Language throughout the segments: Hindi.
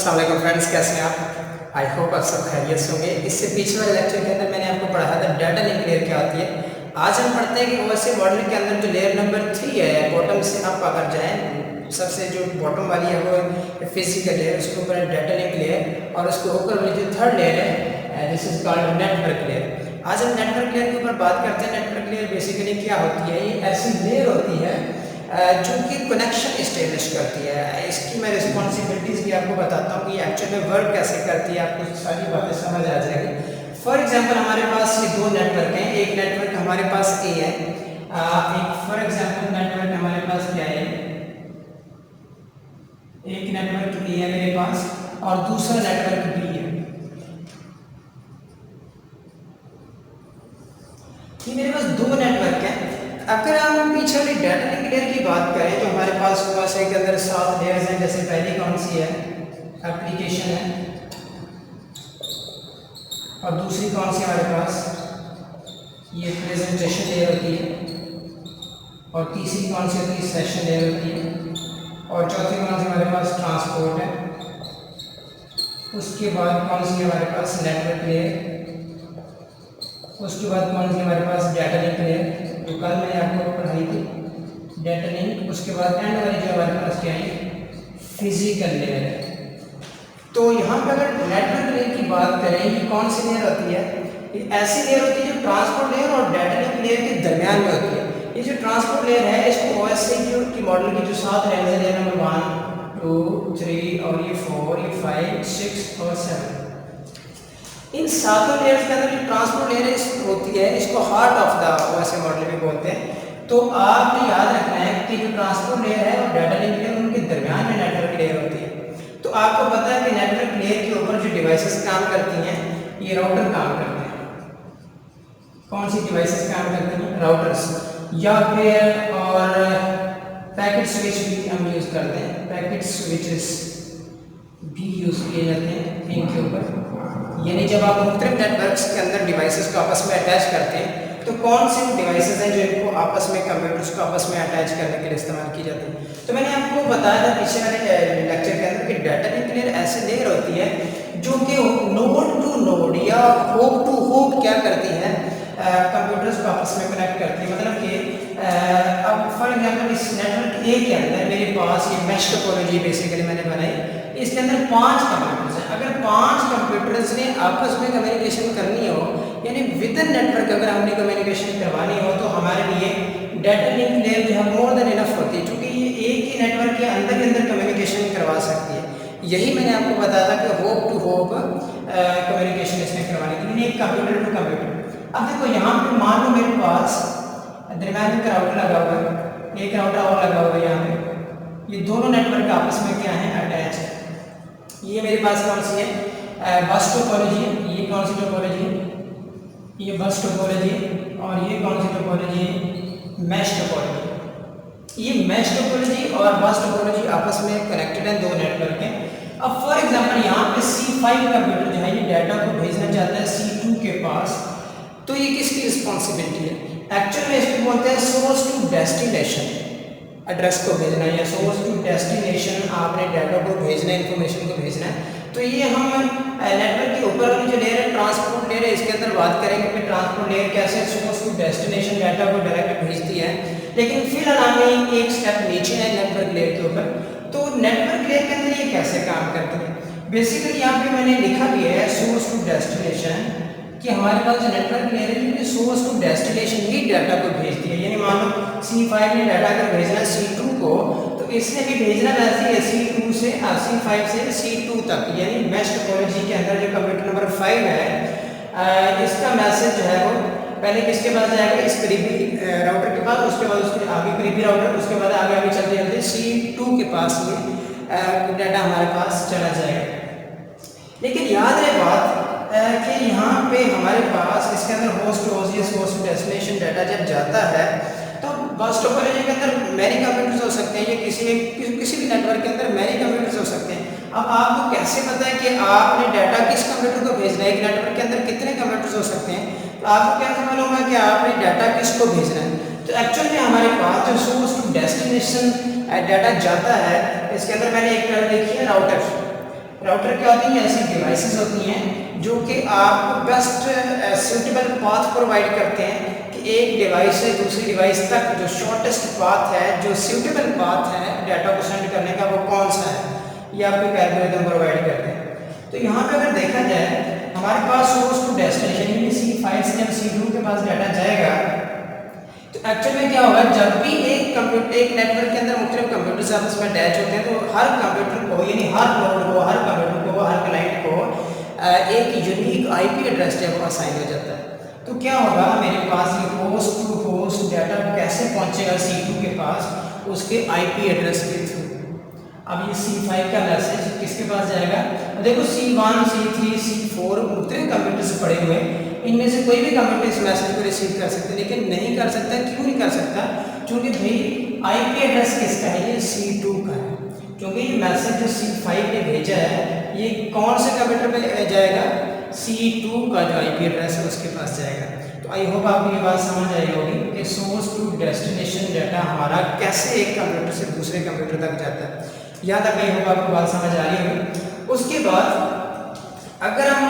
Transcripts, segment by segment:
अस्सलाम वालेकुम फ्रेंड्स, कैसे हैं आप? आई होप आप सब खैरियत से होंगे। इससे पीछे वाले लेक्चर के अंदर मैंने आपको पढ़ाया था डाटा लिंक लेयर क्या होती है। आज हम पढ़ते हैं कि ओएसए मॉडल के अंदर जो लेयर नंबर 3 है, बॉटम से आप अगर जाएं, सबसे जो बॉटम वाली है वो फिजिकल लेयर, उसके ऊपर डाटा लिंक लेयर और उसके ऊपर वाली जो थर्ड लेयर है this is called network layer. आज हम नेटवर्क लेयर के ऊपर बात करते हैं। नेटवर्क लेयर बेसिकली क्या होती है? ये ऐसी लेयर होती है जो कि कनेक्शन इस्टेब्लिश करती है। इसकी मैं रिस्पॉन्सिबिलिटीज़ भी आपको बताता हूँ कि एक्चुअल में वर्क कैसे करती है, आपको सारी बातें समझ आ जाएगी। फॉर एग्जांपल हमारे पास ये दो नेटवर्क हैं। एक नेटवर्क हमारे पास ए है, एक फॉर एग्जांपल नेटवर्क हमारे पास क्या है, एक नेटवर्क ए है मेरे पास और दूसरा नेटवर्क बी है। ये मेरे पास दो नेटवर्क हैं। अगर हम पीछे वाली डाटा लिंक लेयर की बात करें तो हमारे पास ओएसए के अंदर 7 लेयर्स हैं। जैसे पहली कौन सी है? एप्लीकेशन है। और दूसरी कौन सी हमारे पास? ये प्रेजेंटेशन लेयर होती है। और तीसरी कौन सी होती है? सेशन लेयर होती है। और चौथी कौन सी हमारे पास? ट्रांसपोर्ट है। उसके बाद कौन सी हमारे पास? Network layer. उसके बाद कौन सी हमारे पास? डाटा लिंक लेयर, जो कल मैंने आपको पढ़ाई थी, डाटा लिंक। उसके बाद एंड वाली जो हमारे पास क्या है? फिजिकल लेयर है। तो यहाँ पर अगर नेटवर्क लेयर की बात करें, ये कौन सी लेयर होती है? ये ऐसी लेयर होती है जो ट्रांसपोर्ट लेयर और डाटा लिंक लेयर के दरमियान में होती है। ये जो ट्रांसपोर्ट लेयर है, इसको ओएसए की मॉडल की जो 7 लेयर है, लेयर नंबर 1 2 3 और ये 4 ये 5 6 और 7, इन सातों लेयर्स के अंदर जो ट्रांसपोर्ट लेयर होती है, इसको heart of the OSA model भी बोलते हैं। तो आपने याद रखना है कि जो ट्रांसपोर्ट लेयर है और डाटा लिंक लेयर, उनके दरमियान में नेटवर्क लेयर होती है। तो आपको पता है कि नेटवर्क लेयर के ऊपर जो डिवाइसेस काम करती हैं, ये राउटर काम करते हैं। कौन सी डिवाइसेस काम करती हैं? राउटर्स, या फिर और पैकेट स्विच भी हम यूज़ करते हैं। पैकेट स्विचेस भी यूज़ किए जाते हैं इनके ऊपर। यानी जब आप मुख्तलिफ नेटवर्क्स के अंदर डिवाइसेस को आपस में अटैच करते हैं, तो कौन सी डिवाइसेस हैं जो इनको आपस में, कंप्यूटर्स को आपस में अटैच करने के लिए इस्तेमाल की जाती है? तो मैंने आपको बताया था पिछले वाले लेक्चर के अंदर कि डाटा लिंक लेयर ऐसी लेयर होती है जो कि नोड टू नोड या होप टू होप क्या करती है, कंप्यूटर्स को आपस में कनेक्ट करती है। मतलब कि अब फॉर एग्जांपल इस नेटवर्क ए के अंदर मेरे पास ये मैश टोपोलॉजी बेसिकली मैंने बनाई। इसके अंदर 5 कंप्यूटर्स हैं। अगर 5 कंप्यूटर्स ने आपस में कम्युनिकेशन करनी हो, यानी विद इन नेटवर्क अगर हमने कम्युनिकेशन करवानी हो, तो हमारे लिए डाटा लिंक लेयर जो है मोर देन इनफ होती है, क्योंकि ये एक ही नेटवर्क के अंदर कम्युनिकेशन करवा सकती है। यही मैंने आपको बताया था कि होप टू होप कम्युनिकेशन इसमें करवानी थी, यानी एक कंप्यूटर टू कंप्यूटर। अब देखो यहाँ पे मान लो मेरे पास दरम्यान में राउटर लगा हुआ है, एक राउटर और लगा हुआ है यहाँ पे। ये दोनों नेटवर्क आपस में क्या है? अटैच है। ये मेरे पास कौन सी है? बस टोपोलॉजी है। ये कौन सी टोपोलॉजी है? ये बस टोपोलॉजी है। और ये कौन सी टोपोलॉजी है? Mesh topology. ये मैश टोपोलॉजी और बस टोपोलॉजी आपस में कनेक्टेड है, दो नेटवर्क हैं। अब फॉर एग्जांपल यहाँ पे C5 कंप्यूटर जो है ये डाटा को भेजना चाहता है C2 के पास, तो ये किसकी रिस्पॉन्सिबिलिटी है? एक्चुअल में इसको बोलते हैं सोर्स टू डेस्टिनेशन, एड्रेस को भेजना या सोर्स टू डेस्टिनेशन, आपने डाटा को भेजना है, इन्फॉर्मेशन को भेजना है। तो ये हम नेटवर्क के ऊपर वाली जो लेयर है, ट्रांसपोर्ट लेयर है, इसके अंदर बात करेंगे कि ट्रांसपोर्ट लेयर कैसे सोर्स टू डेस्टिनेशन डाटा को डायरेक्ट भेजती है। लेकिन फिलहाल हमें एक स्टेप नीचे है नेटवर्क लेयर के ऊपर। तो नेटवर्क लेयर के अंदर ये कैसे काम करती है? बेसिकली यहाँ पे मैंने लिखा भी है सोर्स टू डेस्टिनेशन, कि हमारे पास जो नेटवर्क लेयर है ये सोर्स टू डेस्टिनेशन ही डाटा को भेजती है। यानी मान लो C5 ने डाटा अगर भेजना है C2 को, तो इसने भी भेजना वैसे ही C2 से C5 से C2 तक। यानी मैश टोपोलॉजी के अंदर जो कंप्यूटर नंबर 5 है, इसका मैसेज जो है वो पहले किसके पास जाएगा? इस करीबी राउटर के पास, उसके बाद उसके आगे करीबी राउटर, उसके बाद आगे आगे चलते चलते C2 के पास ये डाटा हमारे पास चला जाएगा। लेकिन याद रहे बात कि यहाँ पे हमारे पास इसके अंदर होस्ट टू डेस्टिनेशन डाटा जब जाता है, तो बस टोपोलॉजी के अंदर मैनी कंप्यूटर्स हो सकते हैं, ये किसी भी नेटवर्क के अंदर मैनी कंप्यूटर्स हो सकते हैं। अब आपको कैसे पता है कि आपने डाटा किस कंप्यूटर को भेजना है? एक नेटवर्क के अंदर कितने कंप्यूटर्स हो सकते हैं, तो आपको कैसे मालूम है कि आपने डाटा किसको भेजना है? तो एक्चुअल में हमारे पास जो सोर्स टू डेस्टिनेशन डाटा जाता है, इसके अंदर मैंने एक टर्म लिखी है राउटर। राउटर क्या होती हैं? ऐसी डिवाइसेस होती हैं जो कि आपको बेस्ट सूटेबल पाथ प्रोवाइड करते हैं कि एक डिवाइस से दूसरी डिवाइस तक जो शॉर्टेस्ट पाथ है, जो सूटेबल पाथ है डाटा को सेंड करने का, वो कौन सा है, ये आपको एक एल्गोरिथम प्रोवाइड करते हैं। तो यहाँ पे अगर देखा जाए हमारे पास सोर्स टू डेस्टिनेशन यानी C5 से जब C2 के पास डाटा जाएगा तो एक्चुअल में क्या होगा, जब भी एक नेटवर्क के अंदर मुख्तलिफ कंप्यूटर्स आपस में अटैच होते हैं तो हर कंप्यूटर को यानी हर नोड को, हर कंप्यूटर को, हर क्लाइंट को एक यूनिक IP एड्रेस जो है असाइन हो जाता है। तो क्या होगा, मेरे पास ये होस्ट टू होस्ट डाटा कैसे पहुंचेगा C2 के पास, उसके IP एड्रेस के थ्रू। अब ये C5 का मैसेज किसके पास जाएगा? देखो C1, C3, C4 मुख्तलिफ कंप्यूटर्स पड़े हुए हैं, इनमें से कोई भी कंप्यूटर इस मैसेज को रिसीव कर सकते हैं, लेकिन नहीं कर सकता। क्यों नहीं कर सकता? क्योंकि भाई IP एड्रेस किसका है? ये C2 का है। क्योंकि ये मैसेज जो C5 ने भेजा है ये कौन से कंप्यूटर पे जाएगा? C2 का जो IP एड्रेस है उसके पास जाएगा। तो आई होप आपको ये बात समझ आई होगी कि सोर्स टू डेस्टिनेशन डाटा हमारा कैसे एक कंप्यूटर से दूसरे कंप्यूटर तक जाता है। यहाँ तक आई होप आपको बात समझ आ रही होगी। उसके बाद अगर हम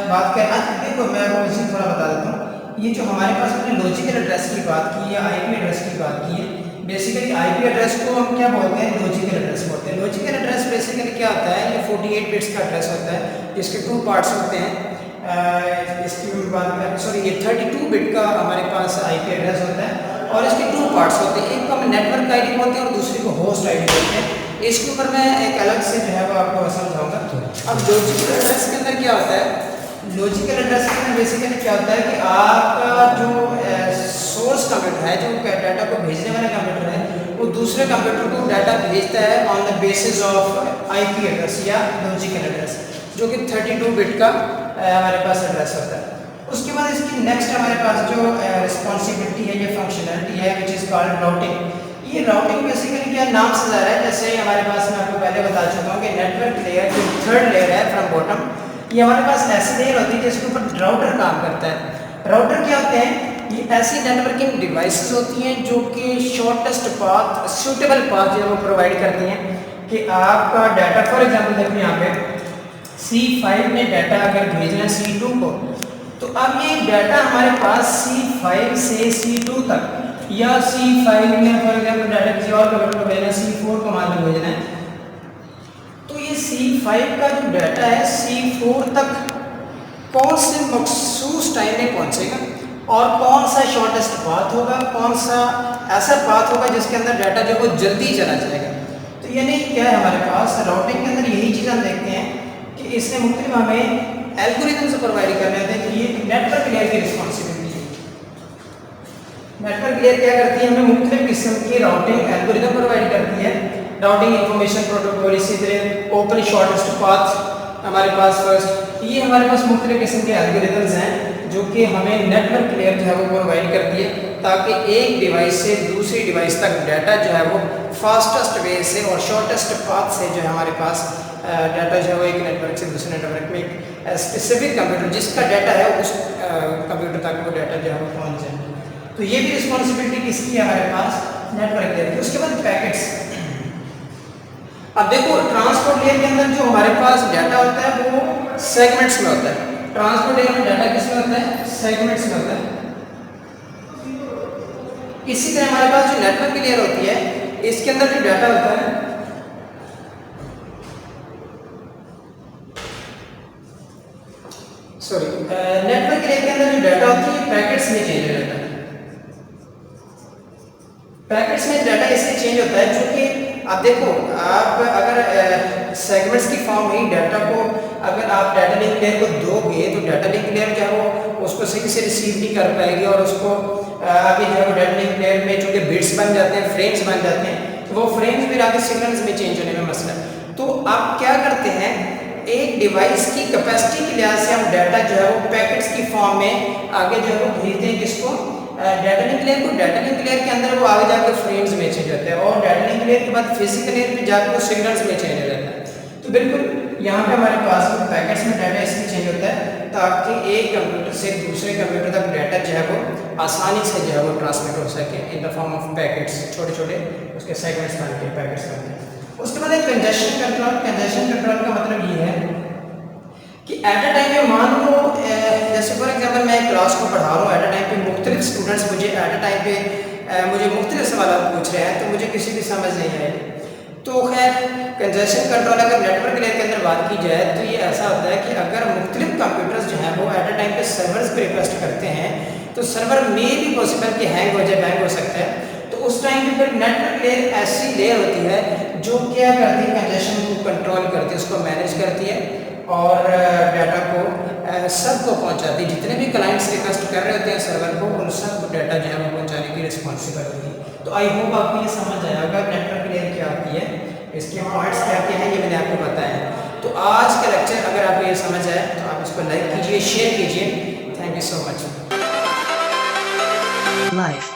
बात करें, आज देखो मैं आपको इसी थोड़ा बता देता हूँ, ये जो हमारे पास अपने लॉजिकल एड्रेस की बात की या IP एड्रेस की बात की है, बेसिकली IP एड्रेस को हम क्या बोलते हैं? लॉजिकल एड्रेस बोलते हैं। लॉजिकल एड्रेस बेसिकली क्या होता है? ये 48 बिट्स का एड्रेस होता है जिसके 2 पार्ट्स होते हैं। इसकी बात करें, सॉरी, ये 32 बिट का हमारे पास IP एड्रेस होता है और इसके 2 पार्ट्स होते हैं, एक को हम नेटवर्क ID बोलते हैं और दूसरे को होस्ट ID बोलते हैं। इसके ऊपर मैं एक अलग से जो है वो आपको समझाऊंगा। अब लॉजिकल एड्रेस के अंदर क्या होता है? लॉजिकल एड्रेस के अंदर बेसिकली क्या होता है कि आपका जो सोर्स कंप्यूटर है, जो डाटा को भेजने वाला कंप्यूटर है, वो दूसरे कंप्यूटर को डाटा भेजता है on the basis of IP address या लॉजिकल एड्रेस, जो कि 32 बिट का हमारे पास एड्रेस होता है। उसके बाद इसकी नेक्स्ट हमारे पास जो रिस्पॉन्सिबिलिटी है, ये फंक्शनलिटी है, विच इज़ कॉल्ड राउटिंग। ये राउटिंग बेसिकली क्या नाम से जा रहा है, जैसे हमारे पास मैं आपको पहले बता चुका हूँ कि नेटवर्क लेयर जो थर्ड लेयर है फ्रॉम बॉटम, ये हमारे पास ऐसी लेयर होती है जिसके ऊपर राउटर काम करता है। राउटर क्या होते हैं? ये ऐसी नेटवर्किंग डिवाइसेस होती हैं जो कि शॉर्टेस्ट पाथ, सूटेबल पाथ जो वो प्रोवाइड करती हैं कि आपका डाटा, फॉर एग्जाम्पल देखो यहाँ पे C5 ने डाटा अगर भेजना है C2 को, तो अब ये डाटा हमारे पास C5 से C2 तक या C5 में फॉर एग्जाम्पल डाटा किसी और कंप्यूटर को भेजना है, C4 को मान लो भेजना है, तो ये C5 का जो डाटा है C4 तक कौन से मखसूस टाइम में पहुंचेगा और कौन सा शॉर्टेस्ट पाथ होगा, कौन सा ऐसा पाथ होगा जिसके अंदर डाटा जो वो जल्दी चला जाएगा। तो यानी क्या है, हमारे पास राउटिंग के अंदर यही चीज़ हम देखते हैं कि इसने मुख्तलिफ हमें एल्गोरिथम्स प्रोवाइड करने होते हैं कि ये नेटवर्क लेयर की रिस्पॉन्सिबिलिटी है। नेटवर्क लेयर क्या करती है? हमें मुख्तलिफ किस्म की राउटिंग एल्गोरिथम प्रोवाइड करती है। राउटिंग इंफॉर्मेशन प्रोटोकॉल, इसी तरह ओपन शॉर्टेस्ट पाथ हमारे पास फर्स्ट, ये हमारे पास मुख्तलिफ किस्म के एल्गोरिथम्स हैं जो कि हमें नेटवर्क लेयर जो है वो प्रोवाइड करती है ताकि एक डिवाइस से दूसरी डिवाइस तक डाटा जो है वो फास्टेस्ट वे से और शॉर्टेस्ट पाथ से जो है हमारे पास डाटा जो है वो एक नेटवर्क से दूसरे नेटवर्क में एक स्पेसिफिक कंप्यूटर जिसका डाटा है उस कंप्यूटर तक वो डाटा जो है वो पहुँच जाए। तो ये भी रिस्पॉन्सिबिलिटी किसकी है? हमारे पास नेटवर्क लेयर की। उसके बाद पैकेट्स। अब देखो ट्रांसपोर्ट लेयर के अंदर जो हमारे पास डाटा होता है वो सेगमेंट्स में होता है। ट्रांसपोर्ट लेयर में डाटा किस में होता है? सेगमेंट्स में होता है। इसी तरह हमारे पास जो नेटवर्क लेयर होती है इसके अंदर जो डाटा होता है नेटवर्क लेयर के अंदर जो डाटा होती है पैकेट्स में चेंज हो जाता है। पैकेट्स में डाटा इसलिए चेंज होता है क्योंकि आप देखो, आप अगर सेगमेंट्स की फॉर्म में डाटा को अगर आप डाटा लिंक लेयर को दोगे तो डाटा लिंक लेयर जो है वो उसको सही से रिसीव नहीं कर पाएगी और उसको आगे जो है वो डाटा लिंक लेयर में चूँकि बिट्स बन जाते हैं, फ्रेम्स बन जाते हैं, तो वो फ्रेम्स फिर आगे सिग्नल्स में चेंज होने में मसला। तो आप क्या करते हैं, एक डिवाइस की कैपेसिटी के लिहाज से हम डाटा जो है वो पैकेट्स की फॉर्म में आगे जो है वो भेजते हैं किसको? डाटा लिंक लेयर को। डाटा लिंक लेयर के अंदर वो आगे जाकर फ्रेम्स में चेंज होता है और डाटा लिंक लेयर के बाद फिजिकल लेयर पे जाकर वो सिग्नल्स में चेंज हो जाता है। तो बिल्कुल यहाँ पे हमारे पास पैकेट्स में डाटा इसलिए चेंज होता है ताकि एक कंप्यूटर से दूसरे कंप्यूटर तक डाटा जो है वो आसानी से जो है वो ट्रांसमिट हो सके in the form of packets. छोटे छोटे उसके सेगमेंट्स बन के पैकेट्स बनते हैं। उसके बाद एक कंजेशन कंट्रोल। कंजेशन कंट्रोल का मतलब ये है कि एट अ टाइम पे मान लो जैसे फॉर एग्जांपल मैं क्लास को पढ़ा रहा हूँ, एट अ टाइम पे मुख्तलिफ स्टूडेंट्स मुझे एट अ टाइम पे मुझे मुख्तलिफ सवाल पूछ रहे हैं, तो मुझे किसी की समझ नहीं आएगी। तो खैर कंजेशन कंट्रोल अगर नेटवर्क लेयर के अंदर बात की जाए तो ये ऐसा होता है कि अगर मुख्तलिफ कंप्यूटर्स जो हैं वो एट अ टाइम पे सर्वर्स को रिक्वेस्ट करते हैं, तो सर्वर में भी पॉसिबल कि हैंग हो जाए, बैंग हो सकता है। तो उस टाइम पे फिर नेटवर्क लेयर ऐसी लेयर होती है जो क्या करती है, कंजेशन को कंट्रोल करती है, उसको मैनेज करती है और डाटा को सबको पहुंचाती है। जितने भी क्लाइंट्स रिक्वेस्ट कर रहे होते हैं सर्वर को, उन सबको डाटा जो है वो पहुंचाने की रिस्पॉन्सिबल होती है। तो आई होप आपको ये समझ आया होगा नेटवर्क लेयर क्या होती है, इसके पॉइंट्स क्या क्या हैं, ये मैंने आपको बताया। तो आज का लेक्चर अगर आपको ये समझ आए तो आप इसको लाइक कीजिए, शेयर कीजिए। Thank you so much. Life.